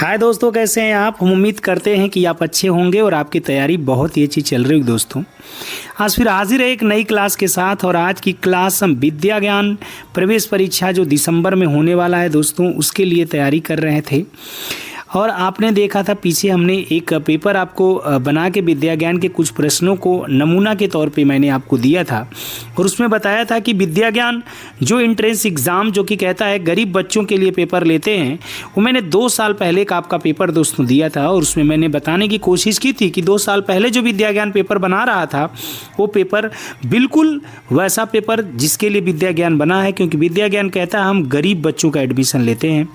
हाय दोस्तों, कैसे हैं आप। हम उम्मीद करते हैं कि आप अच्छे होंगे और आपकी तैयारी बहुत ही अच्छी चल रही है। दोस्तों आज फिर हाजिर है एक नई क्लास के साथ। और आज की क्लास हम विद्या ज्ञान प्रवेश परीक्षा जो दिसंबर में होने वाला है दोस्तों, उसके लिए तैयारी कर रहे थे। और आपने देखा था पीछे हमने एक पेपर आपको बना के विद्या ज्ञान के कुछ प्रश्नों को नमूना के तौर पे मैंने आपको दिया था। और उसमें बताया था कि विद्या ज्ञान जो एंट्रेंस एग्ज़ाम जो कि कहता है गरीब बच्चों के लिए पेपर लेते हैं, वो मैंने 2 साल पहले का आपका पेपर दोस्तों दिया था। और उसमें मैंने बताने की कोशिश की थी कि 2 साल पहले जो विद्या ज्ञान पेपर बना रहा था वो पेपर बिल्कुल वैसा पेपर जिसके लिए विद्या ज्ञान बना है। क्योंकि विद्या ज्ञान कहता है हम गरीब बच्चों का एडमिशन लेते हैं,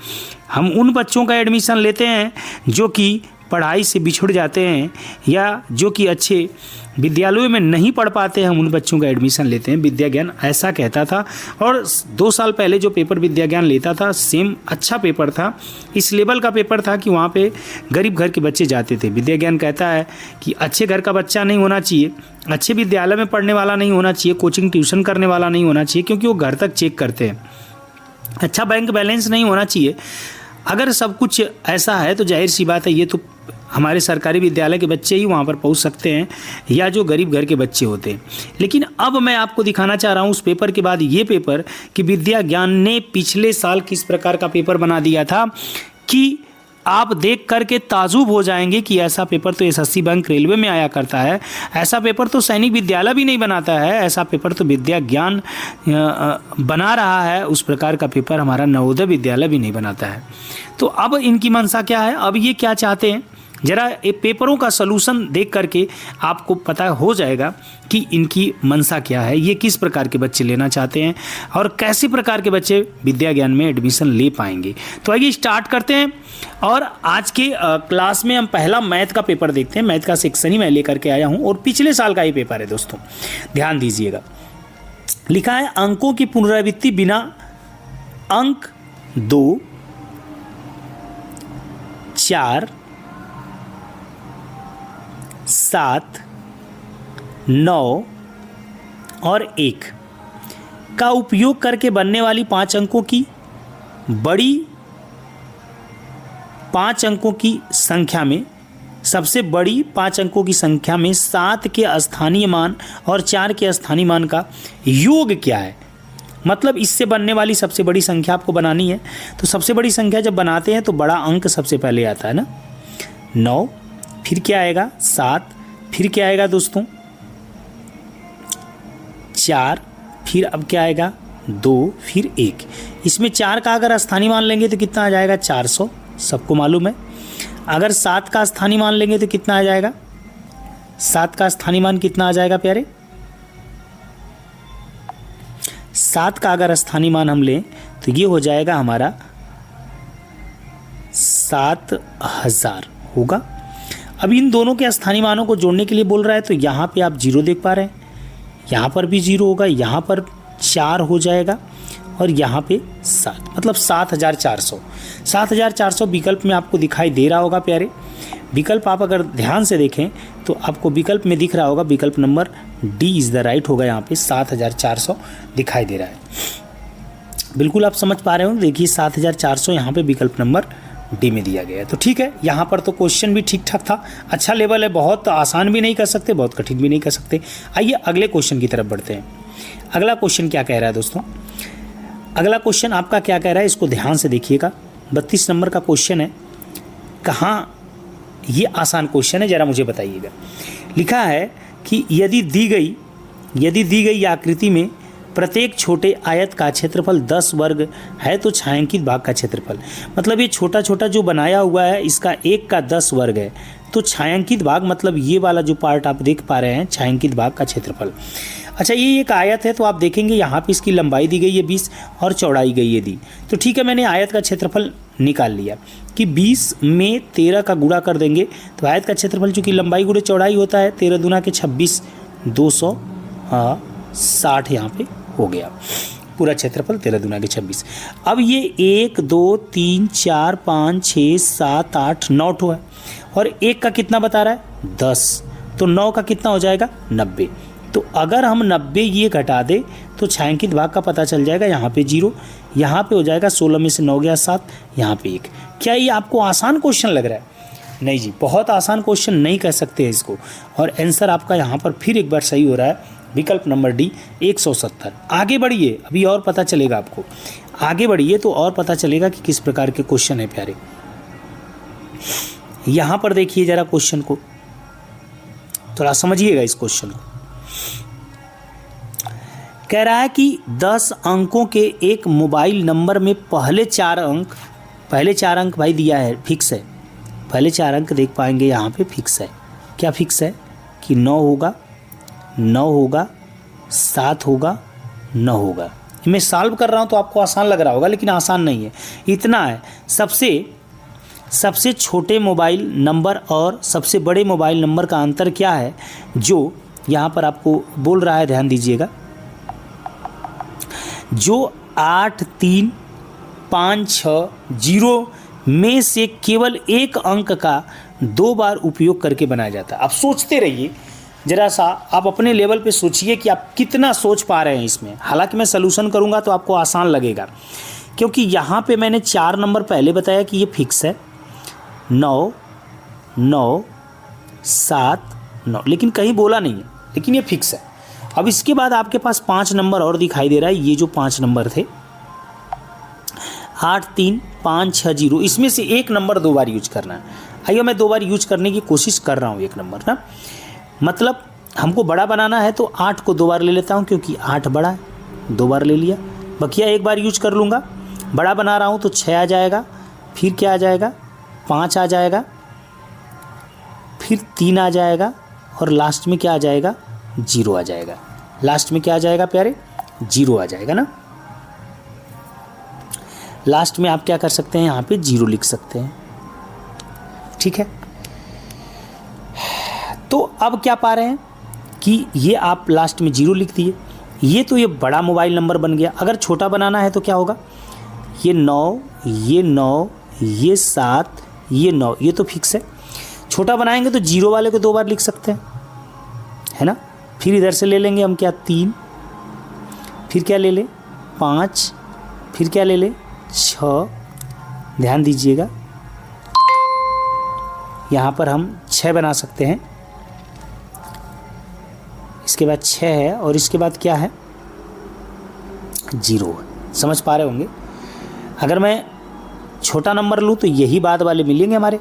हम उन बच्चों का एडमिशन लेते हैं जो कि पढ़ाई से बिछुड़ जाते हैं या जो कि अच्छे विद्यालयों में नहीं पढ़ पाते हैं, हम उन बच्चों का एडमिशन लेते हैं। विद्या ज्ञान ऐसा कहता था। और 2 साल पहले जो पेपर विद्या ज्ञान लेता था सेम अच्छा पेपर था, इस लेवल का पेपर था कि वहाँ पे गरीब घर के बच्चे जाते थे। विद्या ज्ञान कहता है कि अच्छे घर का बच्चा नहीं होना चाहिए, अच्छे विद्यालय में पढ़ने वाला नहीं होना चाहिए, कोचिंग ट्यूशन करने वाला नहीं होना चाहिए, क्योंकि वो घर तक चेक करते हैं। अच्छा बैंक बैलेंस नहीं होना चाहिए। अगर सब कुछ ऐसा है तो जाहिर सी बात है ये तो हमारे सरकारी विद्यालय के बच्चे ही वहाँ पर पहुँच सकते हैं या जो गरीब घर के बच्चे होते हैं। लेकिन अब मैं आपको दिखाना चाह रहा हूँ उस पेपर के बाद ये पेपर कि विद्या ज्ञान ने पिछले साल किस प्रकार का पेपर बना दिया था कि आप देख करके ताजुब हो जाएंगे कि ऐसा पेपर तो एसएससी बैंक रेलवे में आया करता है, ऐसा पेपर तो सैनिक विद्यालय भी नहीं बनाता है, ऐसा पेपर तो विद्या ज्ञान बना रहा है, उस प्रकार का पेपर हमारा नवोदय विद्यालय भी नहीं बनाता है। तो अब इनकी मंशा क्या है, अब ये क्या चाहते हैं, जरा ये पेपरों का सलूशन देख करके आपको पता हो जाएगा कि इनकी मंशा क्या है, ये किस प्रकार के बच्चे लेना चाहते हैं और कैसे प्रकार के बच्चे विद्या ज्ञान में एडमिशन ले पाएंगे। तो आइए स्टार्ट करते हैं। और आज के क्लास में हम पहला मैथ का पेपर देखते हैं। मैथ का सेक्शन ही मैं लेकर के आया हूँ और पिछले साल का ही पेपर है दोस्तों, ध्यान दीजिएगा। लिखा है अंकों की पुनरावृत्ति बिना अंक 2, 4, 7, 9 और 1 का उपयोग करके बनने वाली 5 अंकों की बड़ी 5 अंकों की संख्या में सबसे बड़ी 5 अंकों की संख्या में 7 के स्थानीय मान और 4 के स्थानीय मान का योग क्या है। मतलब इससे बनने वाली सबसे बड़ी संख्या आपको बनानी है। तो सबसे बड़ी संख्या जब बनाते हैं तो बड़ा अंक सबसे पहले आता है ना, 9, फिर क्या आएगा 7, फिर क्या आएगा दोस्तों 4, फिर अब क्या आएगा 2, फिर 1। इसमें 4 का अगर स्थानीय मान लेंगे तो कितना आ जाएगा 400, सबको मालूम है। अगर 7 का स्थानीय मान लेंगे तो कितना आ जाएगा, 7 का स्थानीय मान कितना आ जाएगा प्यारे, 7 का अगर स्थानीय मान हम लें तो ये हो जाएगा हमारा 7000 होगा। अब इन दोनों के स्थानीय मानों को जोड़ने के लिए बोल रहा है तो यहाँ पे आप 0 देख पा रहे हैं, यहाँ पर भी 0 होगा, यहाँ पर 4 हो जाएगा और यहाँ पे 7, मतलब 7400। 7400 विकल्प में आपको दिखाई दे रहा होगा प्यारे। विकल्प आप अगर ध्यान से देखें तो आपको विकल्प में दिख रहा होगा, विकल्प number D is the right होगा। यहाँ पे 7400 दिखाई दे रहा है, बिल्कुल आप समझ पा रहे हो। देखिए 7400 यहाँ पे विकल्प नंबर डी में दिया गया है। तो ठीक है, यहाँ पर तो क्वेश्चन भी ठीक ठाक था, अच्छा लेवल है, बहुत आसान भी नहीं कर सकते, बहुत कठिन भी नहीं कर सकते। आइए अगले क्वेश्चन की तरफ बढ़ते हैं। अगला क्वेश्चन क्या कह रहा है दोस्तों, अगला क्वेश्चन आपका क्या कह रहा है, इसको ध्यान से देखिएगा। 32 नंबर का क्वेश्चन है। कहाँ ये आसान क्वेश्चन है, ज़रा मुझे बताइएगा। लिखा है कि यदि दी गई आकृति में प्रत्येक छोटे आयत का क्षेत्रफल 10 वर्ग है तो छायांकित भाग का क्षेत्रफल, मतलब ये छोटा छोटा जो बनाया हुआ है इसका 1 का 10 वर्ग है तो छायांकित भाग, मतलब ये वाला जो पार्ट आप देख पा रहे हैं छायांकित भाग का क्षेत्रफल। अच्छा ये एक आयत है तो आप देखेंगे यहाँ पे इसकी लंबाई दी गई है 20 और चौड़ाई गई है दी। तो ठीक है, मैंने आयत का क्षेत्रफल निकाल लिया कि 20 में 13 का गुणा कर देंगे तो आयत का क्षेत्रफल चूँकि लंबाई गुणे चौड़ाई होता है, 13 दूना के 26, 260 यहाँ पे हो गया पूरा क्षेत्रफल 13 दूना के 26। अब ये 1 2 3 4 5 6 7 8 9 है और 1 का कितना बता रहा है 10, तो 9 का कितना हो जाएगा 90। तो अगर हम 90 ये घटा दे तो छायांकित भाग का पता चल जाएगा। यहाँ पे 0, यहाँ पे हो जाएगा 16 में से 9 गया 7, यहाँ पे 1। क्या ये आपको आसान क्वेश्चन लग रहा है? नहीं जी, बहुत आसान क्वेश्चन नहीं कह सकते हैं इसको। और आंसर आपका यहाँ पर फिर एक बार सही हो रहा है, विकल्प नंबर डी 170। आगे बढ़िए, अभी और पता चलेगा आपको। आगे बढ़िए तो और पता चलेगा कि किस प्रकार के क्वेश्चन है प्यारे। यहाँ पर देखिए जरा क्वेश्चन को, थोड़ा समझिएगा इस क्वेश्चन को। कह रहा है कि 10 अंकों के एक मोबाइल नंबर में पहले 4 अंक भाई दिया है, फिक्स है। पहले 4 अंक देख पाएंगे यहाँ पे फिक्स है। क्या फिक्स है? कि 9 होगा, 9 होगा, 7 होगा, 9 होगा। मैं सॉल्व कर रहा हूँ तो आपको आसान लग रहा होगा, लेकिन आसान नहीं है। इतना है, सबसे छोटे मोबाइल नंबर और सबसे बड़े मोबाइल नंबर का अंतर क्या है, जो यहाँ पर आपको बोल रहा है, ध्यान दीजिएगा। जो 8, 3, 5, 6, 0 में से केवल एक अंक का 2 बार उपयोग करके बनाया जाता है। आप सोचते रहिए जरा सा, आप अपने लेवल पे सोचिए कि आप कितना सोच पा रहे हैं इसमें। हालांकि मैं सलूशन करूंगा तो आपको आसान लगेगा, क्योंकि यहाँ पे मैंने 4 नंबर पहले बताया कि ये फिक्स है, 9, 9, 7, 9, लेकिन कहीं बोला नहीं है, लेकिन ये फिक्स है। अब इसके बाद आपके पास 5 नंबर और दिखाई दे रहा है। ये जो 5 नंबर थे, 8, 3, 5, 6, 0, इसमें से एक नंबर 2 बार यूज करना है। आइए मैं 2 बार यूज करने की कोशिश कर रहा हूँ एक नंबर ना, मतलब हमको बड़ा बनाना है तो 8 को 2 बार ले लेता हूँ, क्योंकि 8 बड़ा है, 2 बार ले लिया। बकिया एक बार यूज कर लूँगा। बड़ा बना रहा हूँ तो 6 आ जाएगा, फिर क्या आ जाएगा, 5 आ जाएगा, फिर 3 आ जाएगा, और लास्ट में क्या आ जाएगा, 0 आ जाएगा। लास्ट में क्या आ जाएगा प्यारे, 0 आ जाएगा ना। लास्ट में आप क्या कर सकते हैं, यहाँ पे 0 लिख सकते हैं, ठीक है। तो अब क्या पा रहे हैं कि ये आप लास्ट में 0 लिख दिए। ये बड़ा मोबाइल नंबर बन गया। अगर छोटा बनाना है तो क्या होगा, ये 9, ये 9, ये 7, ये 9, ये तो फिक्स है। छोटा बनाएंगे तो 0 वाले को 2 बार लिख सकते हैं, है ना। फिर इधर से ले लेंगे हम क्या, 3, फिर क्या ले लें, 5, फिर क्या ले लें, 6। ध्यान दीजिएगा, यहाँ पर हम 6 बना सकते हैं। इसके बाद 6 है, और इसके बाद क्या है, 0 है। समझ पा रहे होंगे। अगर मैं छोटा नंबर लूँ तो यही बाद वाले मिलेंगे हमारे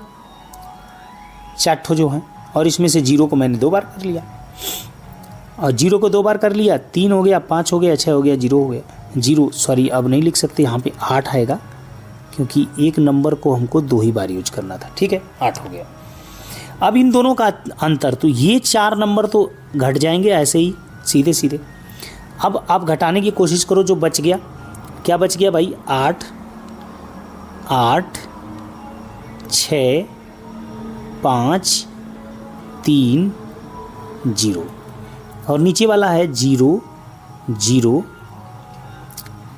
4 ठो जो हैं, और इसमें से 0 को मैंने 2 बार कर लिया, और 0 को 2 बार कर लिया, 3 हो गया, 5 हो गया, 6 हो गया, 0 हो गया। 0 सॉरी अब नहीं लिख सकते, यहाँ पे 8 आएगा, क्योंकि एक नंबर को हमको 2 ही बार यूज करना था, ठीक है। 8 हो गया। अब इन दोनों का अंतर, तो ये 4 नंबर तो घट जाएंगे ऐसे ही सीधे सीधे। अब आप घटाने की कोशिश करो, जो बच गया, क्या बच गया भाई, 8, 8, 6, 5, 3, 0, और नीचे वाला है 0, 0,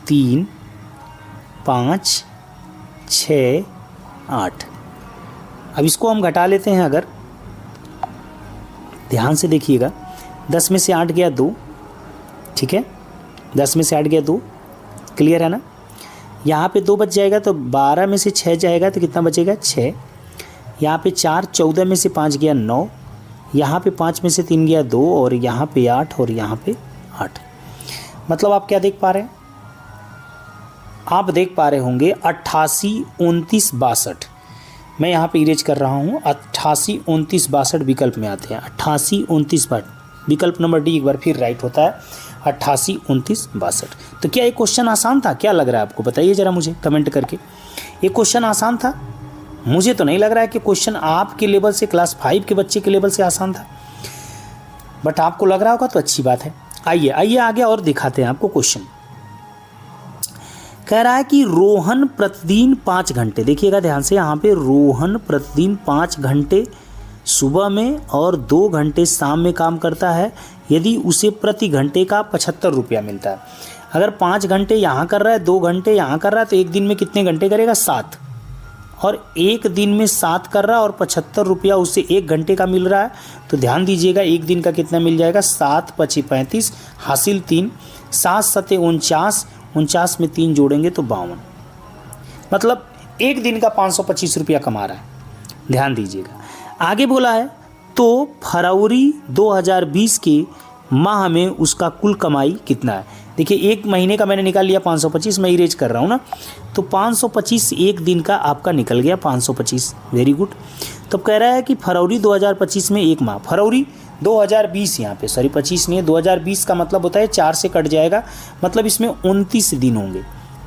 3, 5, 6, 8। अब इसको हम घटा लेते हैं। अगर ध्यान से देखिएगा, 10 में से 8 गया 2, ठीक है, 10 में से 8 गया 2, क्लियर है ना। यहाँ पे 2 बच जाएगा, तो 12 में से 6 जाएगा तो कितना बचेगा, 6। यहाँ पे 4, 14 में से 5 गया 9, यहाँ पे 5 में से 3 गया 2, और यहाँ पे 8, और यहाँ पे 8। मतलब आप क्या देख पा रहे हैं, आप देख पा रहे होंगे 88, 29, 62। मैं यहाँ पे इरेज कर रहा हूँ, 88, 29, 62 विकल्प में आते हैं। 88, 29, 62, विकल्प नंबर डी एक बार फिर राइट होता है, 88, 29, 62। तो क्या ये क्वेश्चन आसान था? क्या लग रहा है आपको, बताइए ज़रा मुझे कमेंट करके। ये क्वेश्चन आसान था? मुझे तो नहीं लग रहा है कि क्वेश्चन आपके लेवल से, क्लास 5 के बच्चे के लेवल से आसान था, बट आपको लग रहा होगा तो अच्छी बात है। आइए आगे और दिखाते हैं आपको क्वेश्चन। कह रहा है कि रोहन प्रतिदिन 5 घंटे, देखिएगा ध्यान से, यहाँ पे रोहन प्रतिदिन 5 घंटे सुबह में और 2 घंटे शाम में काम करता है, यदि उसे प्रति घंटे का 75 रुपया मिलता है। अगर 5 घंटे यहाँ कर रहा है, 2 घंटे यहाँ कर रहा है, तो एक दिन में कितने घंटे करेगा, 7, और एक दिन में 7 कर रहा है और 75 रुपया उससे 1 घंटे का मिल रहा है। तो ध्यान दीजिएगा, एक दिन का कितना मिल जाएगा, 7 × 5 = 35 हासिल 3, 7 × 7 = 49, 49 में 3 जोड़ेंगे तो 52, मतलब एक दिन का 525 रुपया कमा रहा है। ध्यान दीजिएगा। आगे बोला है तो फरवरी 2020 के माह में उसका कुल कमाई कितना है। देखिए एक महीने का मैंने निकाल लिया 525, मैं इरेज कर रहा हूँ ना, तो 525 एक दिन का आपका निकल गया 525। Very good. तो कह रहा है कि फरवरी 2025 में एक माह, फरवरी 2020 यहाँ पे, सॉरी 25 नहीं है, 2020 का मतलब होता है 4 से कट जाएगा, मतलब इसमें 29 दिन होंगे,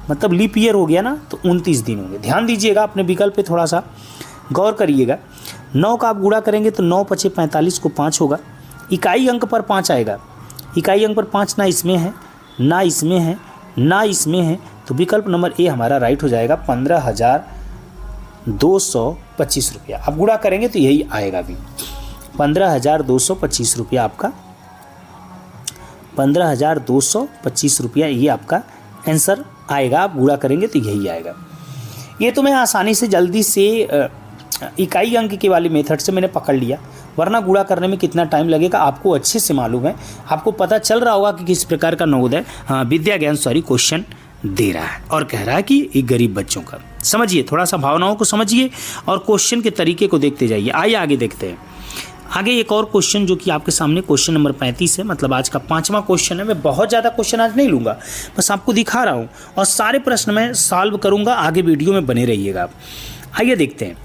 मतलब लीप ईयर हो गया ना, तो 29 दिन होंगे। ध्यान दीजिएगा, अपने विकल्प पे थोड़ा सा गौर करिएगा। 9 का आप गुणा करेंगे तो 9 × 5 = 45 को 5 होगा, इकाई अंक पर 5 आएगा, इकाई अंक पर 5 ना इसमें है, ना इसमें है, ना इसमें है, तो विकल्प नंबर ए हमारा राइट हो जाएगा 15,225 रुपया। आप गुणा करेंगे तो यही आएगा भी 15,225 रुपया आपका, 15,225 रुपया ये आपका आंसर आएगा। आप गुणा करेंगे तो यही आएगा। ये तो मैं आसानी से जल्दी से इकाई अंक के वाले मेथड से मैंने पकड़ लिया, वरना गुणा करने में कितना टाइम लगेगा आपको अच्छे से मालूम है। आपको पता चल रहा होगा कि किस प्रकार का नवोदय विद्या ज्ञान क्वेश्चन दे रहा है और कह रहा है कि ये गरीब बच्चों का। समझिए, थोड़ा सा भावनाओं को समझिए और क्वेश्चन के तरीके को देखते जाइए। आइए आगे देखते हैं। आगे एक और क्वेश्चन जो कि आपके सामने क्वेश्चन नंबर 35 है, मतलब आज का 5वां क्वेश्चन है। मैं बहुत ज़्यादा क्वेश्चन आज नहीं लूँगा, बस आपको दिखा रहा हूँ और सारे प्रश्न मैं सॉल्व करूँगा। आगे वीडियो में बने रहिएगा आप। आइए देखते हैं।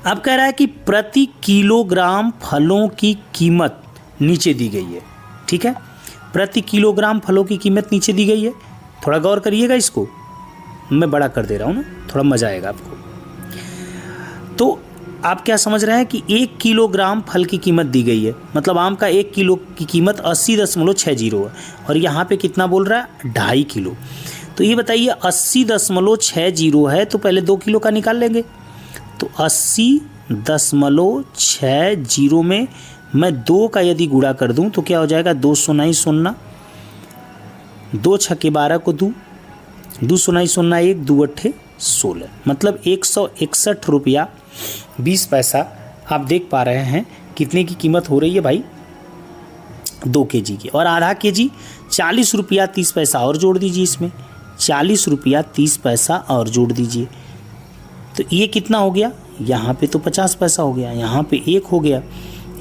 अब कह रहा है कि प्रति किलोग्राम फलों की कीमत नीचे दी गई है। ठीक है, प्रति किलोग्राम फलों की कीमत नीचे दी गई है। थोड़ा गौर करिएगा, इसको मैं बड़ा कर दे रहा हूँ ना, थोड़ा मज़ा आएगा आपको। तो आप क्या समझ रहे हैं कि 1 किलोग्राम फल की कीमत दी गई है, मतलब आम का 1 किलो की कीमत 80.60 है और यहाँ पे कितना बोल रहा है, 2.5 किलो। तो ये बताइए 80.60 है, तो पहले 2 किलो का निकाल लेंगे। तो 80.60 में मैं 2 का यदि गुणा कर दूं तो क्या हो जाएगा, 2 0 0, 2 6 12 को 2 2 0 0 1 2 8 16, मतलब 161 रुपया 20 पैसा। आप देख पा रहे हैं कितने की कीमत हो रही है भाई, 2 केजी की। और आधा केजी 40 रुपया 30 पैसा और जोड़ दीजिए, इसमें 40 रुपया 30 पैसा और जोड़ दीजिए। तो ये कितना हो गया, यहाँ पे तो 50 पैसा हो गया, यहाँ पे 1 हो गया,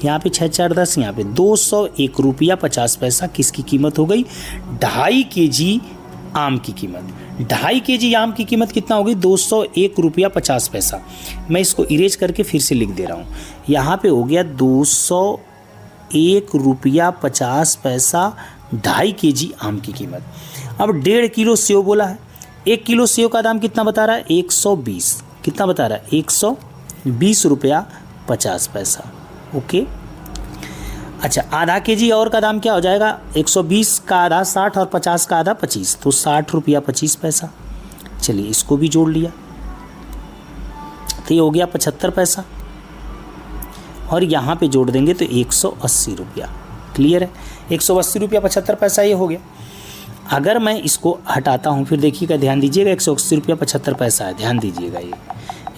यहाँ पे 6 4 10, यहाँ पे 201 रुपया 50 पैसा किसकी कीमत हो गई, 2.5 केजी आम की कीमत। 2.5 केजी आम की कीमत कितना हो गई, 201 रुपया 50 पैसा। मैं इसको इरेज करके फिर से लिख दे रहा हूँ। यहाँ पे हो गया 201 रुपया 50 पैसा 2.5 केजी आम की कीमत। अब 1.5 किलो सेव बोला है। 1 किलो सेव का दाम कितना बता रहा है, 120। कितना बता रहा है, 120 रुपया 50 पैसा। ओके, अच्छा आधा केजी और का दाम क्या हो जाएगा, 120 का आधा 60 और 50 का आधा 25, तो 60 रुपया 25 पैसा। चलिए इसको भी जोड़ लिया तो ये हो गया 75 पैसा और यहाँ पे जोड़ देंगे तो 180 रुपया। क्लियर है, 180 रुपया 75 पैसा ये हो गया। अगर मैं इसको हटाता हूँ, फिर देखिएगा, ध्यान दीजिएगा, 180 रुपया 75 पैसा है। ध्यान दीजिएगा, ये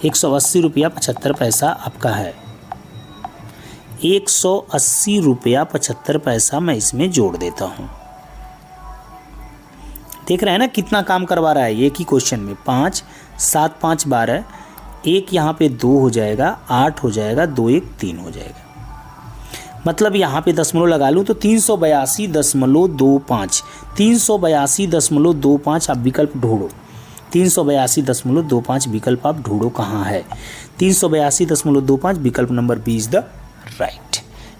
180 रुपया 75 पैसा आपका है। 180 रुपया 75 पैसा मैं इसमें जोड़ देता हूँ। देख रहे हैं ना कितना काम करवा रहा है एक ही क्वेश्चन में। 5 7 5 12, 1 यहाँ पे 2 हो जाएगा, 8 हो जाएगा, 2 1 3 हो जाएगा। मतलब यहाँ पे दशमलव लगा लूँ तो 382.25, 382.25 आप विकल्प ढूंढो। 382.25 विकल्प आप ढूंढो कहाँ है। 382.25 विकल्प number B is the right.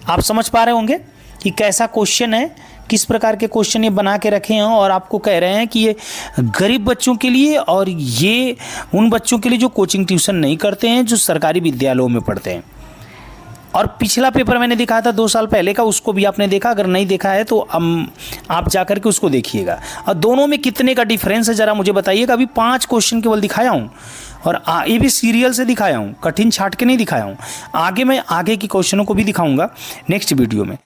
आप समझ पा रहे होंगे कि कैसा क्वेश्चन है, किस प्रकार के क्वेश्चन ये बना के रखे हैं और आपको कह रहे हैं कि ये गरीब बच्चों के लिए और ये उन बच्चों के लिए जो कोचिंग ट्यूशन नहीं करते हैं, जो सरकारी विद्यालयों में पढ़ते हैं। और पिछला पेपर मैंने दिखाया था 2 साल पहले का, उसको भी आपने देखा, अगर नहीं देखा है तो आप जा कर के उसको देखिएगा। और दोनों में कितने का डिफरेंस है ज़रा मुझे बताइएगा। अभी 5 क्वेश्चन केवल दिखाया हूँ और ये भी सीरियल से दिखाया हूँ, कठिन छाट के नहीं दिखाया हूँ। आगे मैं आगे के क्वेश्चनों को भी दिखाऊंगा नेक्स्ट वीडियो में।